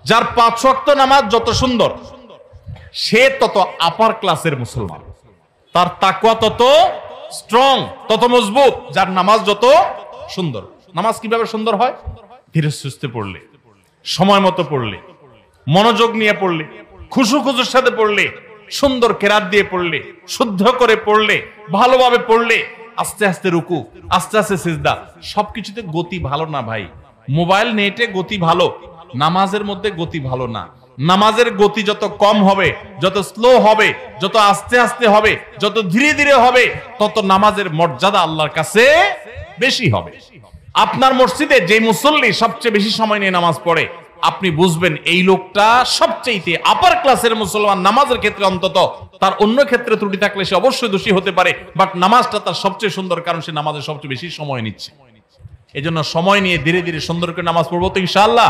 যার 5 ওয়াক্ত নামাজ যত সুন্দর, সে তত আপার ক্লাসের মুসলমান, তার তাকওয়া তত স্ট্রং, তত মজবুত। যার নামাজ যত সুন্দর। নামাজ কিভাবে সুন্দর হয়? ধীরে সুস্থে পড়লে, সময় মতো পড়লে, মনোযোগ নিয়ে পড়লে, খুশুর সাথে পড়লে, সুন্দর কেরাত দিয়ে পড়লে, শুদ্ধ করে পড়লে, ভালোভাবে পড়লে, আস্তে আস্তে রুকু, আস্তে আস্তে সিজদা। সবকিছুতে গতি ভালো না ভাই। মোবাইল নেটে গতি ভালো, নামাজের মধ্যে গতি ভালো না। নামাজের গতি যত কম হবে, যত স্লো হবে, যত আস্তে আস্তে হবে, যত ধীরে ধীরে হবে, তত নামাজের মর্যাদা আল্লাহর কাছে বেশি হবে। আপনার মসজিদে যে মুসল্লি সবচেয়ে বেশি সময় নিয়ে নামাজ পড়ে, আপনি বুঝবেন এই লোকটা সবচেয়ে আপার ক্লাসের মুসলমান। নামাজের ক্ষেত্রে অন্তত, তার অন্য ক্ষেত্রে ত্রুটি থাকলে সে অবশ্যই দোষী হতে পারে, বাট নামাজটা তার সবচেয়ে সুন্দর, কারণ সে নামাজের সবচেয়ে বেশি সময় নিচ্ছে। এজন্য সময় নিয়ে ধীরে ধীরে সুন্দর করে নামাজ পড়বো তো ইনশাআল্লাহ।